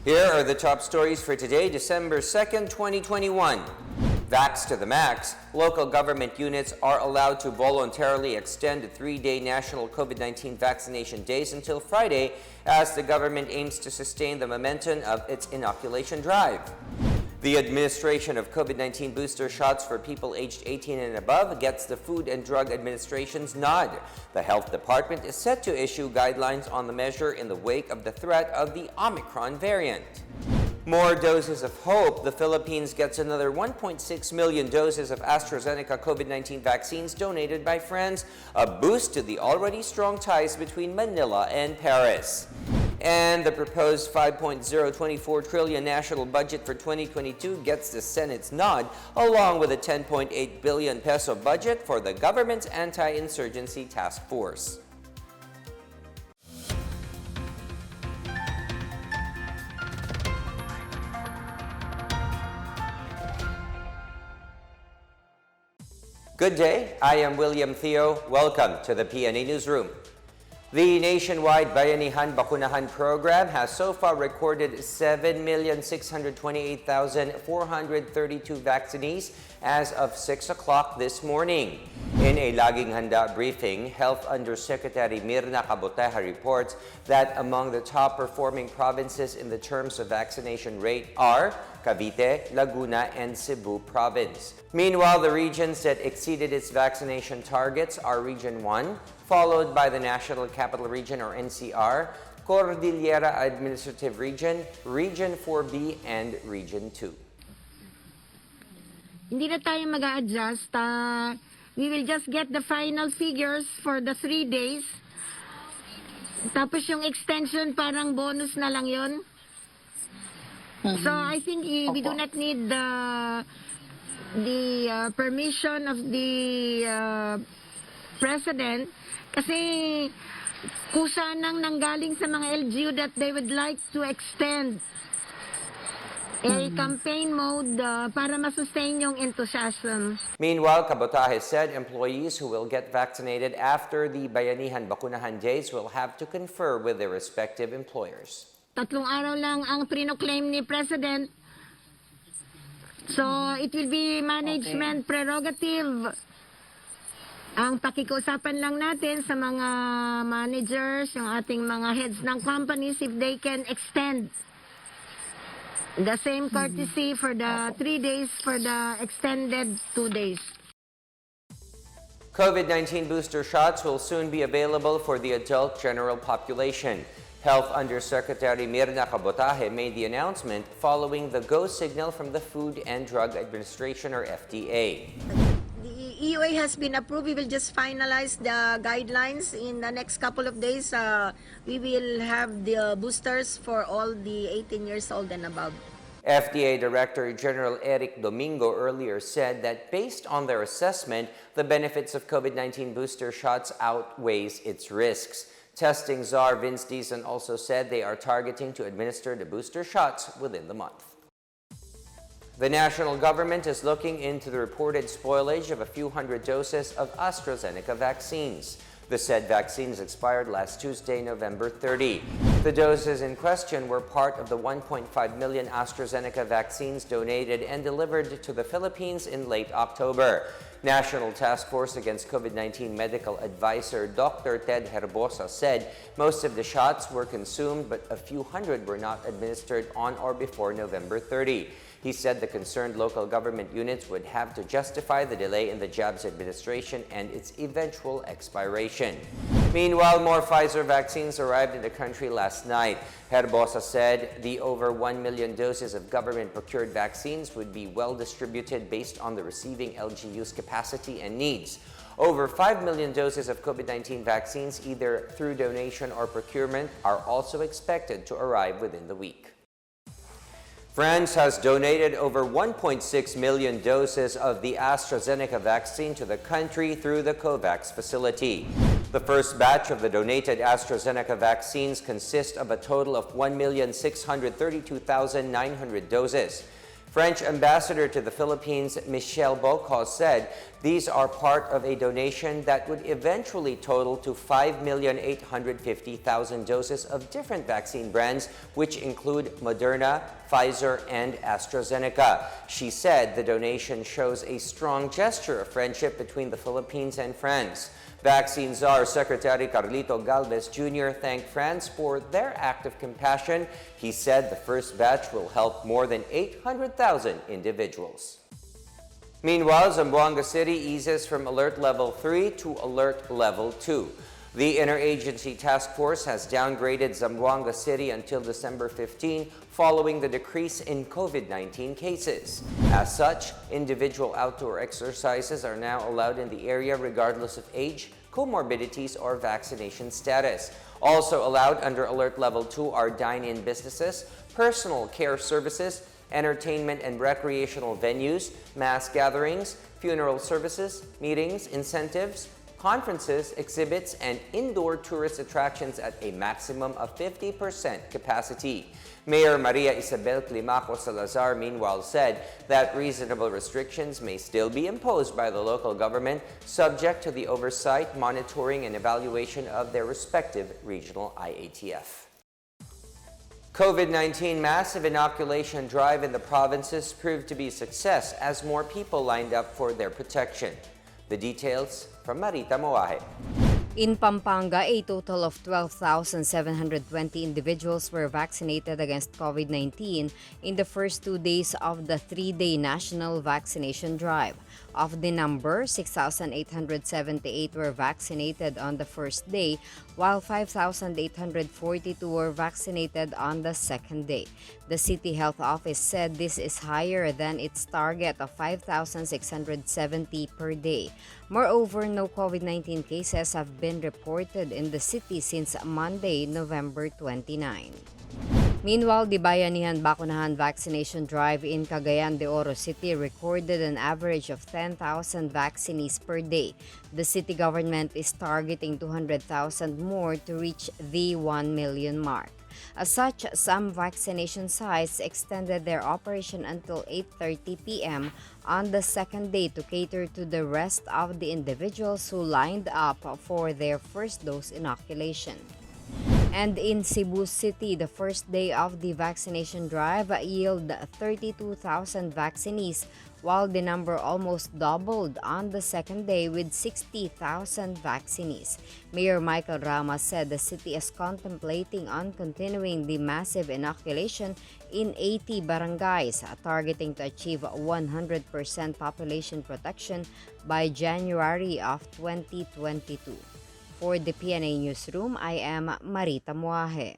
Here are the top stories for today, December 2nd, 2021. Vax to the max. Local government units are allowed to voluntarily extend the 3-day national COVID-19 vaccination days until Friday as the government aims to sustain the momentum of its inoculation drive. The administration of COVID-19 booster shots for people aged 18 and above gets the Food and Drug Administration's nod. The Health Department is set to issue guidelines on the measure in the wake of the threat of the Omicron variant. More doses of hope. The Philippines gets another 1.6 million doses of Astrazeneca COVID-19 vaccines donated by friends, a boost to the already strong ties between Manila and Paris. And the proposed 5.024 trillion national budget for 2022 gets the Senate's nod, along with a 10.8 billion peso budget for the government's anti-insurgency task force. Good day, I am William Theo. Welcome to the PNA Newsroom. The nationwide Bayanihan Bakunahan program has so far recorded 7,628,432 vaccinees as of 6 o'clock this morning. In a Laging Handa briefing, Health Undersecretary Mirna Caboteja reports that among the top performing provinces in the terms of vaccination rate are Cavite, Laguna, and Cebu province. Meanwhile, the regions that exceeded its vaccination targets are Region 1, followed by the National Capital Region or NCR, Cordillera Administrative Region, Region 4B, and Region 2. Hindi na tayo mag-a-adjust. We will just get the final figures for the 3 days. Tapos yung extension parang bonus na lang yun. So I think we do not need the permission of the President kasi kusa nang nanggaling sa mga LGU that they would like to extend a campaign mode para masustain yung enthusiasm. Meanwhile, Caboteja said employees who will get vaccinated after the Bayanihan Bakunahan days will have to confer with their respective employers. 3 araw lang ang pinoclaim ni President. So, it will be management prerogative. Ang pakikiusapan lang natin sa mga managers, yung ating mga heads ng companies, if they can extend the same courtesy for the 3 days, for the extended 2 days. COVID-19 booster shots will soon be available for the adult general population. Health Undersecretary Mirna Caboteja made the announcement following the go signal from the Food and Drug Administration or FDA. The EUA has been approved. We will just finalize the guidelines in the next couple of days. We will have the boosters for all the 18 years old and above. FDA Director General Eric Domingo earlier said that based on their assessment, the benefits of COVID-19 booster shots outweighs its risks. Testing czar Vince Dizon also said they are targeting to administer the booster shots within the month. The national government is looking into the reported spoilage of a few hundred doses of Astrazeneca vaccines. The said vaccines expired last Tuesday, November 30. The doses in question were part of the 1.5 million AstraZeneca vaccines donated and delivered to the Philippines in late October. National Task Force Against COVID-19 Medical Advisor Dr. Ted Herbosa said most of the shots were consumed, but a few hundred were not administered on or before November 30. He said the concerned local government units would have to justify the delay in the jab's administration and its eventual expiration. Meanwhile, more Pfizer vaccines arrived in the country last night. Herbosa said the over 1 million doses of government-procured vaccines would be well distributed based on the receiving LGUs' capacity and needs. Over 5 million doses of COVID-19 vaccines, either through donation or procurement, are also expected to arrive within the week. France has donated over 1.6 million doses of the Astrazeneca vaccine to the country through the COVAX facility. The first batch of the donated AstraZeneca vaccines consists of a total of 1,632,900 doses. French ambassador to the Philippines, Michelle Bocos, said these are part of a donation that would eventually total to 5,850,000 doses of different vaccine brands, which include Moderna, Pfizer, and Astrazeneca. She said the donation shows a strong gesture of friendship between the Philippines and France. Vaccine Czar Secretary Carlito Galvez Jr. thanked France for their act of compassion. He said the first batch will help more than 800,000 individuals. Meanwhile, Zamboanga City eases from Alert Level 3 to Alert Level 2. The Interagency Task Force has downgraded Zamboanga City until December 15 following the decrease in COVID-19 cases. As such, individual outdoor exercises are now allowed in the area regardless of age, comorbidities, or vaccination status. Also allowed under Alert Level 2 are dine-in businesses, personal care services, entertainment and recreational venues, mass gatherings, funeral services, meetings, incentives, conferences, exhibits, and indoor tourist attractions at a maximum of 50% capacity. Mayor Maria Isabel Climaco Salazar meanwhile said that reasonable restrictions may still be imposed by the local government, subject to the oversight, monitoring, and evaluation of their respective regional IATF. COVID-19 massive inoculation drive in the provinces proved to be a success as more people lined up for their protection. The details from Marita Moahe. In Pampanga, a total of 12,720 individuals were vaccinated against COVID-19 in the first 2 days of the 3-day national vaccination drive. Of the number, 6,878 were vaccinated on the first day, while 5,842 were vaccinated on the second day. The City Health Office said this is higher than its target of 5,670 per day. Moreover, no COVID-19 cases have been reported in the city since Monday, November 29. Meanwhile, the Bayanihan Bakunahan vaccination drive in Cagayan de Oro City recorded an average of 10,000 vaccinees per day. The city government is targeting 200,000 more to reach the 1 million mark. As such, some vaccination sites extended their operation until 8:30 p.m. on the second day to cater to the rest of the individuals who lined up for their first dose inoculation. And in Cebu City, the first day of the vaccination drive yielded 32,000 vaccinees, while the number almost doubled on the second day with 60,000 vaccinees. Mayor Michael Rama said the city is contemplating on continuing the massive inoculation in 80 barangays, targeting to achieve 100% population protection by January of 2022. For the PNA Newsroom, I am Marita Moahe.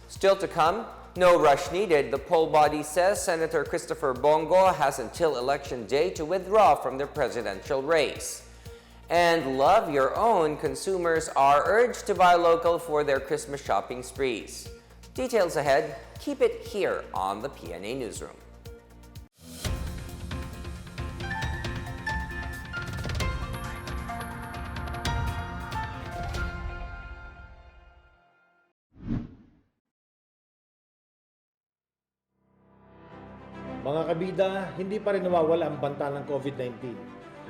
Still to come, no rush needed. The poll body says Senator Christopher Bongo has until election day to withdraw from the presidential race. And love your own, consumers are urged to buy local for their Christmas shopping sprees. Details ahead. Keep it here on the PNA Newsroom. Mga kabida, hindi pa rin nawawala ang banta ng COVID-19.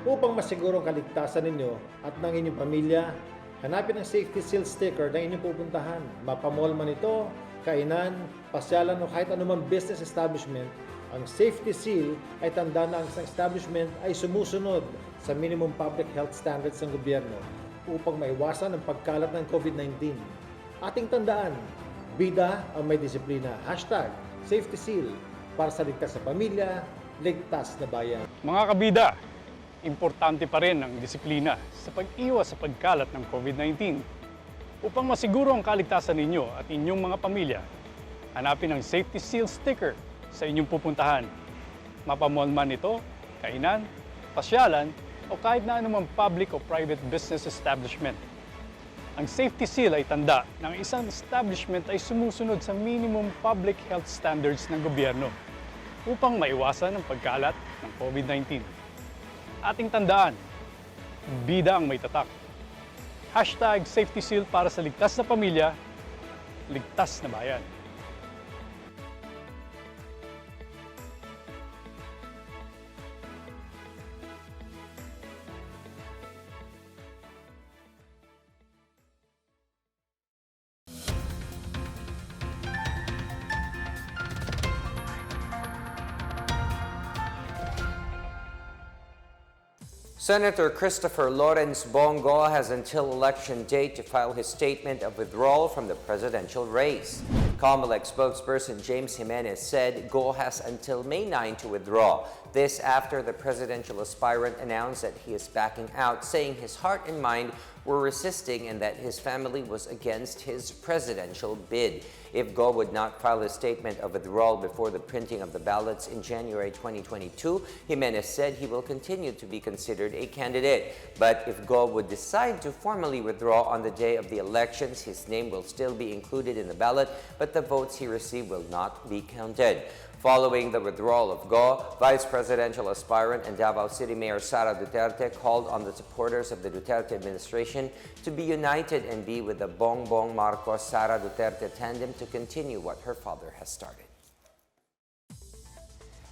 Upang masiguro ang kaligtasan ninyo at ng inyong pamilya, hanapin ang safety seal sticker na inyong pupuntahan. Mapamall man ito, kainan, pasyalan o kahit anumang business establishment, ang safety seal ay tanda na ang isang establishment ay sumusunod sa minimum public health standards ng gobyerno upang maiwasan ang pagkalat ng COVID-19. Ating tandaan, bida ang may disiplina. #safety seal. Para sa ligtas na pamilya, ligtas na bayan. Mga kabida, importante pa rin ang disiplina sa pag-iwas sa pagkalat ng COVID-19. Upang masiguro ang kaligtasan ninyo at inyong mga pamilya, hanapin ang safety seal sticker sa inyong pupuntahan. Mapamall man ito, kainan, pasyalan, o kahit na anumang public o private business establishment. Ang safety seal ay tanda na ang isang establishment ay sumusunod sa minimum public health standards ng gobyerno upang maiwasan ang pagkalat ng COVID-19. Ating tandaan, bida ang may tatak. #safety seal para sa ligtas na pamilya, ligtas na bayan. Senator Christopher Lawrence Bongo has until election date to file his statement of withdrawal from the presidential race. COMELEC spokesperson James Jimenez said Go has until May 9 to withdraw. This after the presidential aspirant announced that he is backing out, saying his heart and mind were resisting and that his family was against his presidential bid. If Go would not file a statement of withdrawal before the printing of the ballots in January 2022, Jimenez said he will continue to be considered a candidate. But if Go would decide to formally withdraw on the day of the elections, his name will still be included in the ballot, but the votes he received will not be counted. Following the withdrawal of Go, Vice Presidential aspirant and Davao City Mayor Sara Duterte called on the supporters of the Duterte administration to be united and be with the Bongbong Marcos-Sara Duterte tandem to continue what her father has started.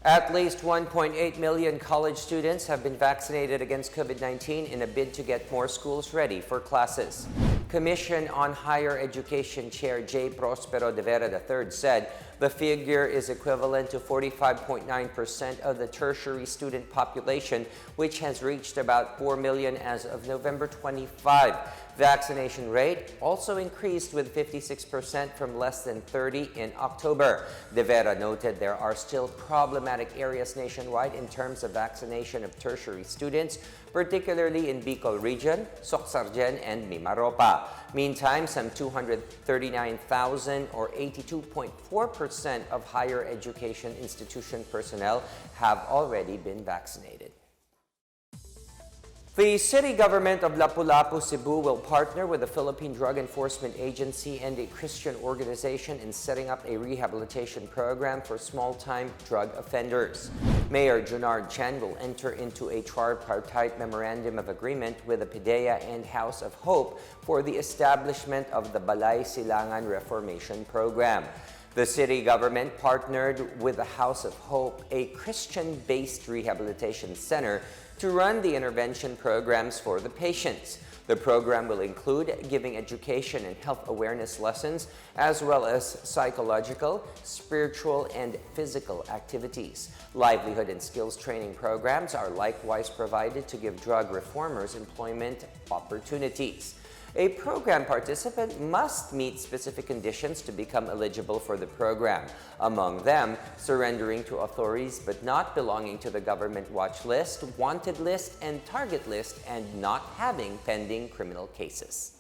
At least 1.8 million college students have been vaccinated against COVID-19 in a bid to get more schools ready for classes. Commission on Higher Education Chair J. Prospero de Vera III said the figure is equivalent to 45.9% of the tertiary student population, which has reached about 4 million as of November 25. Vaccination rate also increased with 56% from less than 30 in October. De Vera noted there are still problematic areas nationwide in terms of vaccination of tertiary students, particularly in Bicol Region, Soc-Sargen, and Mimaropa. Meantime, some 239,000 or 82.4% of higher education institution personnel have already been vaccinated. The city government of Lapu-Lapu, Cebu will partner with the Philippine Drug Enforcement Agency and a Christian organization in setting up a rehabilitation program for small-time drug offenders. Mayor Junard Chan will enter into a tripartite memorandum of agreement with the PDEA and House of Hope for the establishment of the Balay Silangan Reformation Program. The city government partnered with the House of Hope, a Christian-based rehabilitation center, to run the intervention programs for the patients. The program will include giving education and health awareness lessons, as well as psychological, spiritual, and physical activities. Livelihood and skills training programs are likewise provided to give drug reformers employment opportunities. A program participant must meet specific conditions to become eligible for the program. Among them, surrendering to authorities but not belonging to the government watch list, wanted list, and target list, and not having pending criminal cases.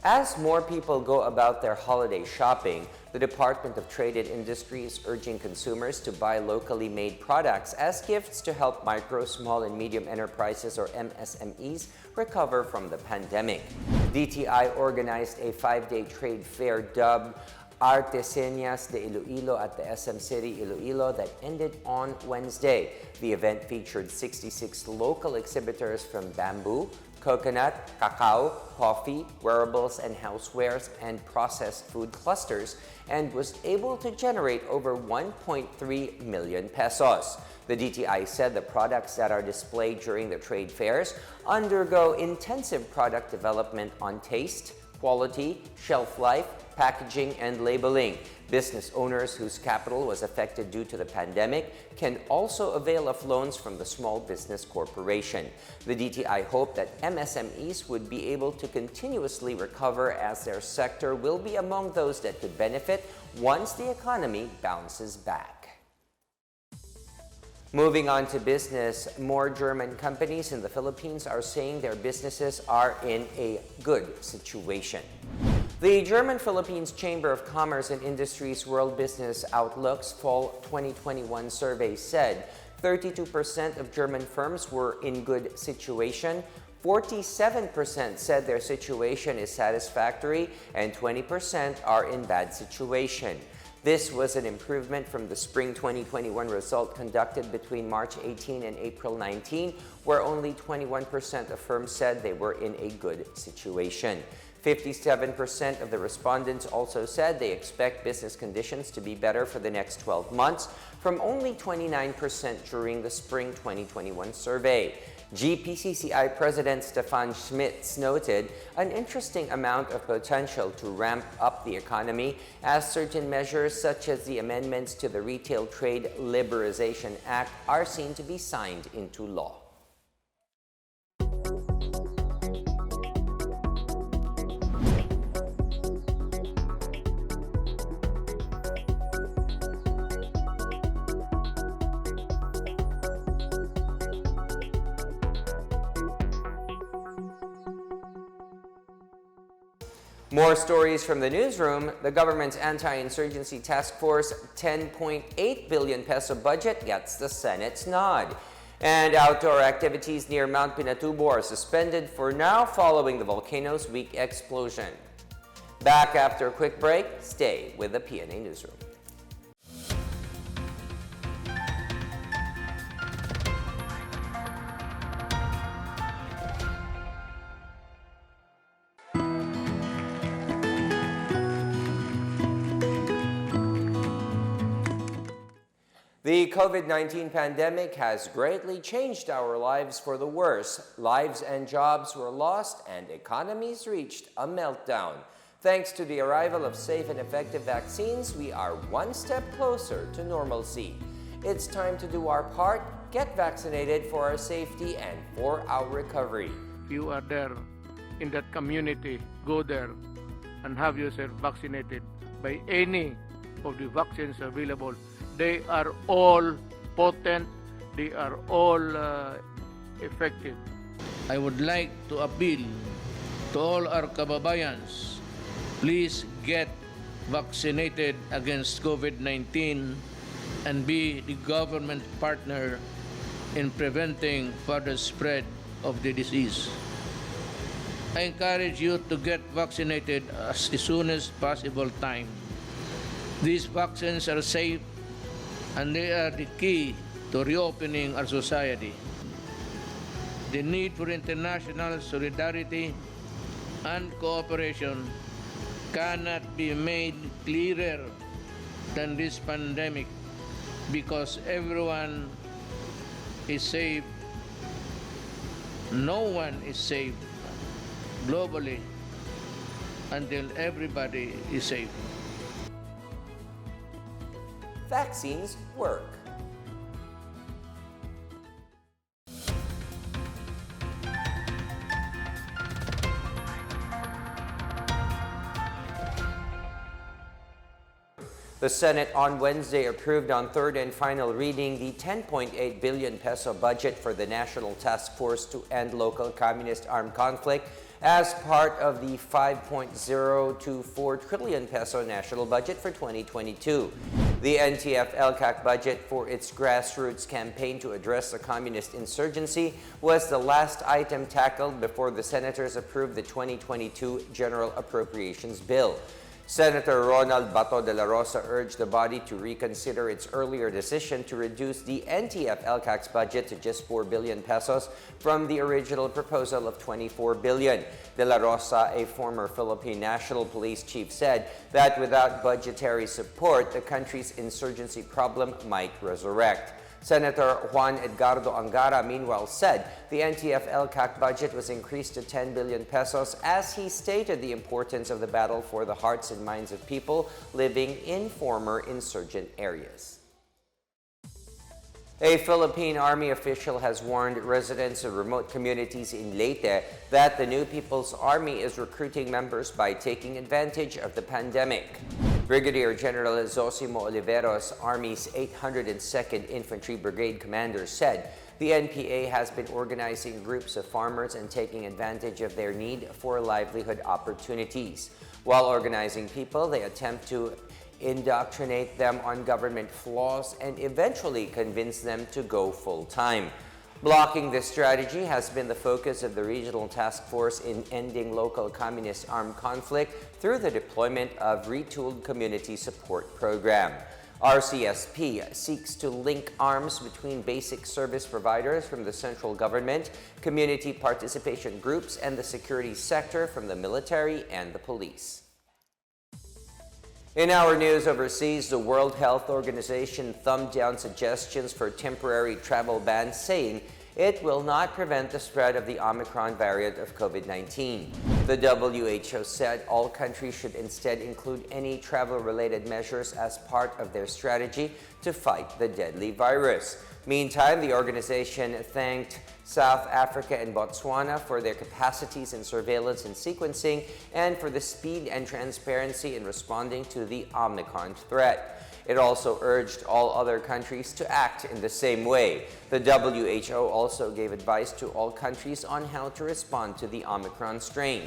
As more people go about their holiday shopping, the Department of Trade and Industry is urging consumers to buy locally made products as gifts to help micro, small, and medium enterprises or MSMEs recover from the pandemic. DTI organized a 5-day trade fair dubbed Artesanías de Iloilo at the SM City, Iloilo that ended on Wednesday. The event featured 66 local exhibitors from bamboo, coconut, cacao, coffee, wearables and housewares, and processed food clusters, and was able to generate over 1.3 million pesos. The DTI said the products that are displayed during the trade fairs undergo intensive product development on taste, quality, shelf life, packaging, and labeling. Business owners whose capital was affected due to the pandemic can also avail of loans from the Small Business Corporation. The DTI hoped that MSMEs would be able to continuously recover as their sector will be among those that could benefit once the economy bounces back. Moving on to business, more German companies in the Philippines are saying their businesses are in a good situation. The German-Philippines Chamber of Commerce and Industry's World Business Outlook's Fall 2021 survey said 32% of German firms were in good situation, 47% said their situation is satisfactory, and 20% are in bad situation. This was an improvement from the spring 2021 result conducted between March 18 and April 19, where only 21% of firms said they were in a good situation. 57% of the respondents also said they expect business conditions to be better for the next 12 months, from only 29% during the spring 2021 survey. GPCCI President Stefan Schmitz noted an interesting amount of potential to ramp up the economy as certain measures such as the amendments to the Retail Trade Liberalization Act are seen to be signed into law. More stories from the newsroom. The government's anti-insurgency task force 10.8 billion peso budget gets the Senate's nod. And outdoor activities near Mount Pinatubo are suspended for now following the volcano's weak explosion. Back after a quick break, stay with the PNA Newsroom. The COVID-19 pandemic has greatly changed our lives for the worse. Lives and jobs were lost and economies reached a meltdown. Thanks to the arrival of safe and effective vaccines, we are one step closer to normalcy. It's time to do our part, get vaccinated for our safety and for our recovery. If you are there in that community, go there and have yourself vaccinated by any of the vaccines available. They are all potent, they are all effective. I would like to appeal to all our kababayans, please get vaccinated against COVID-19 and be the government partner in preventing further spread of the disease. I encourage you to get vaccinated as soon as possible time. These vaccines are safe and they are the key to reopening our society. The need for international solidarity and cooperation cannot be made clearer than this pandemic, because everyone is safe. No one is safe globally until everybody is safe. Vaccines work. The Senate on Wednesday approved on third and final reading the 10.8 billion peso budget for the National Task Force to End Local Communist Armed Conflict as part of the 5.024 trillion peso national budget for 2022. The NTF-ELCAC budget for its grassroots campaign to address the communist insurgency was the last item tackled before the senators approved the 2022 General Appropriations Bill. Senator Ronald Bato de la Rosa urged the body to reconsider its earlier decision to reduce the NTF-ELCAC's budget to just 4 billion pesos from the original proposal of 24 billion. De la Rosa, a former Philippine National Police chief, said that without budgetary support, the country's insurgency problem might resurrect. Senator Juan Edgardo Angara, meanwhile, said the NTF-ELCAC budget was increased to 10 billion pesos as he stated the importance of the battle for the hearts and minds of people living in former insurgent areas. A Philippine Army official has warned residents of remote communities in Leyte that the New People's Army is recruiting members by taking advantage of the pandemic. Brigadier General Zosimo Oliveros, Army's 802nd Infantry Brigade commander, said the NPA has been organizing groups of farmers and taking advantage of their need for livelihood opportunities. While organizing people, they attempt to indoctrinate them on government flaws and eventually convince them to go full-time. Blocking this strategy has been the focus of the Regional Task Force in ending local communist armed conflict through the deployment of retooled community support program. RCSP seeks to link arms between basic service providers from the central government, community participation groups, and the security sector from the military and the police. In our news overseas, the World Health Organization thumbed down suggestions for temporary travel bans, saying it will not prevent the spread of the Omicron variant of COVID-19. The WHO said all countries should instead include any travel-related measures as part of their strategy to fight the deadly virus. Meantime, the organization thanked South Africa and Botswana for their capacities in surveillance and sequencing, and for the speed and transparency in responding to the Omicron threat. It also urged all other countries to act in the same way. The WHO also gave advice to all countries on how to respond to the Omicron strain.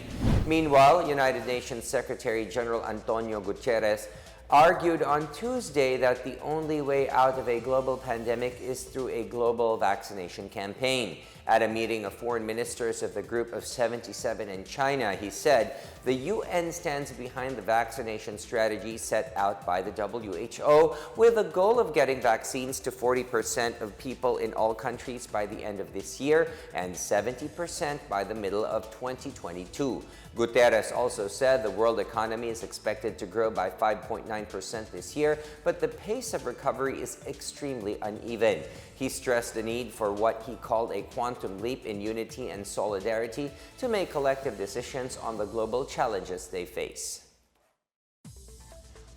Meanwhile, United Nations Secretary General Antonio Guterres argued on Tuesday that the only way out of a global pandemic is through a global vaccination campaign. At a meeting of foreign ministers of the Group of 77 in China, he said the UN stands behind the vaccination strategy set out by the WHO, with a goal of getting vaccines to 40% of people in all countries by the end of this year and 70% by the middle of 2022. Guterres also said the world economy is expected to grow by 5.9% this year, but the pace of recovery is extremely uneven. He stressed the need for what he called a quantum leap in unity and solidarity to make collective decisions on the global challenges they face.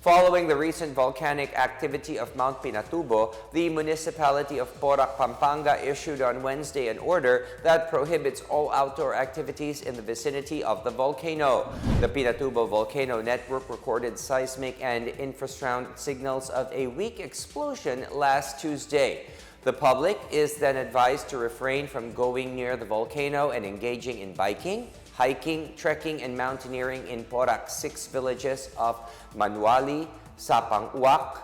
Following the recent volcanic activity of Mount Pinatubo, the municipality of Porac, Pampanga issued on Wednesday an order that prohibits all outdoor activities in the vicinity of the volcano. The Pinatubo Volcano Network recorded seismic and infrasound signals of a weak explosion last Tuesday. The public is then advised to refrain from going near the volcano and engaging in biking, hiking, trekking, and mountaineering in Porac's 6 villages of Manuali, Sapang-Uac,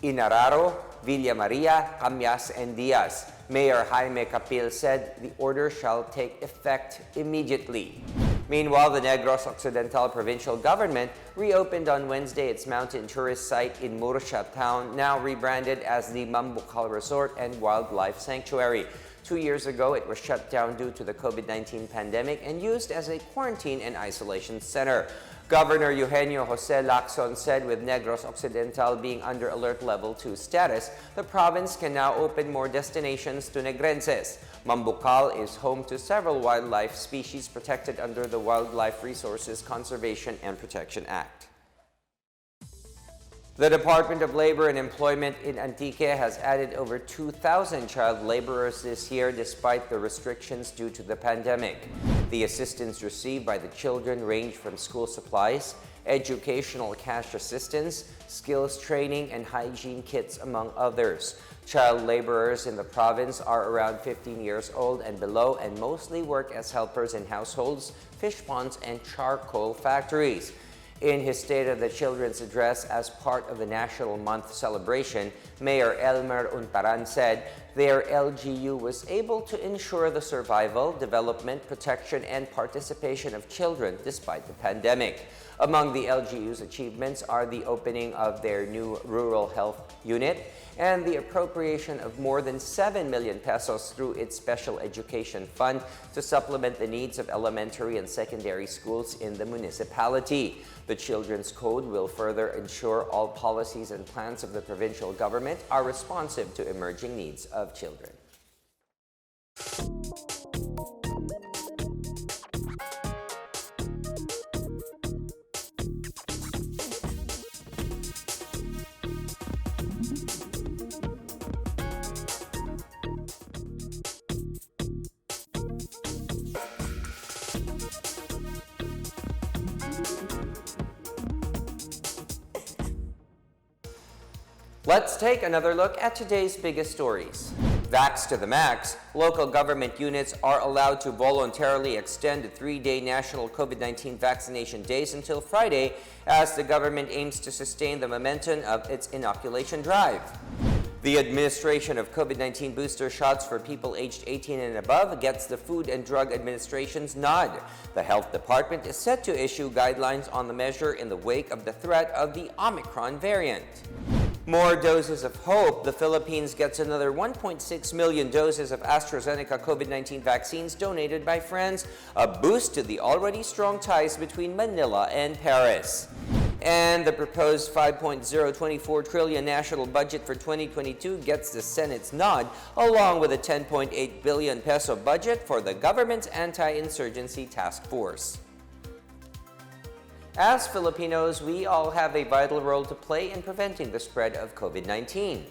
Inararo, Villa Maria, Camyas, and Diaz. Mayor Jaime Capil said the order shall take effect immediately. Meanwhile, the Negros Occidental provincial government reopened on Wednesday its mountain tourist site in Murcia town, now rebranded as the Mambucal Resort and Wildlife Sanctuary. 2 years ago, it was shut down due to the COVID-19 pandemic and used as a quarantine and isolation center. Governor Eugenio Jose Lacson said with Negros Occidental being under alert level 2 status, the province can now open more destinations to Negrenses. Mambucal is home to several wildlife species protected under the Wildlife Resources Conservation and Protection Act. The Department of Labor and Employment in Antique has added over 2,000 child laborers this year despite the restrictions due to the pandemic. The assistance received by the children range from school supplies, educational cash assistance, skills training, and hygiene kits, among others. Child laborers in the province are around 15 years old and below and mostly work as helpers in households, fish ponds, and charcoal factories. In his State of the Children's address as part of the National Month celebration, Mayor Elmer Untaran said their LGU was able to ensure the survival, development, protection, and participation of children despite the pandemic. Among the LGU's achievements are the opening of their new rural health unit and the appropriation of more than 7 million pesos through its special education fund to supplement the needs of elementary and secondary schools in the municipality. The Children's Code will further ensure all policies and plans of the provincial government are responsive to emerging needs of children. Let's take another look at today's biggest stories. Vax to the max, local government units are allowed to voluntarily extend the 3-day national COVID-19 vaccination days until Friday as the government aims to sustain the momentum of its inoculation drive. The administration of COVID-19 booster shots for people aged 18 and above gets the Food and Drug Administration's nod. The Health Department is set to issue guidelines on the measure in the wake of the threat of the Omicron variant. More doses of hope. The Philippines gets another 1.6 million doses of Astrazeneca COVID-19 vaccines donated by France, a boost to the already strong ties between Manila and Paris. And the proposed 5.024 trillion national budget for 2022 gets the Senate's nod, along with a 10.8 billion peso budget for the government's anti-insurgency task force. As Filipinos, we all have a vital role to play in preventing the spread of COVID-19.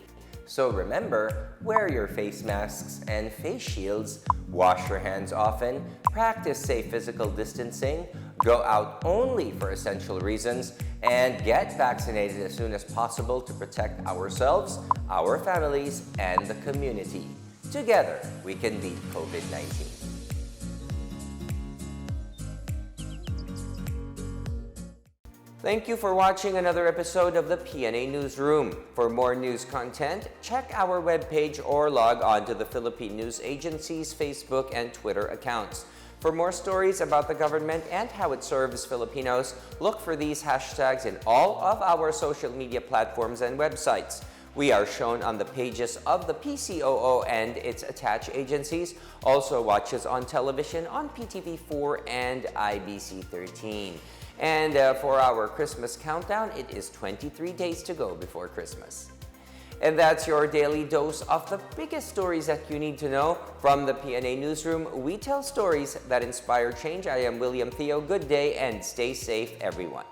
So remember, wear your face masks and face shields, wash your hands often, practice safe physical distancing, go out only for essential reasons, and get vaccinated as soon as possible to protect ourselves, our families, and the community. Together, we can beat COVID-19. Thank you for watching another episode of the PNA Newsroom. For more news content, check our webpage or log on to the Philippine News Agency's Facebook and Twitter accounts. For more stories about the government and how it serves Filipinos, look for these hashtags in all of our social media platforms and websites. We are shown on the pages of the PCOO and its attached agencies. Also watch us on television on PTV4 and IBC 13. And for our Christmas countdown, it is 23 days to go before Christmas. And that's your daily dose of the biggest stories that you need to know. From the PNA Newsroom, we tell stories that inspire change. I am William Theo. Good day and stay safe, everyone.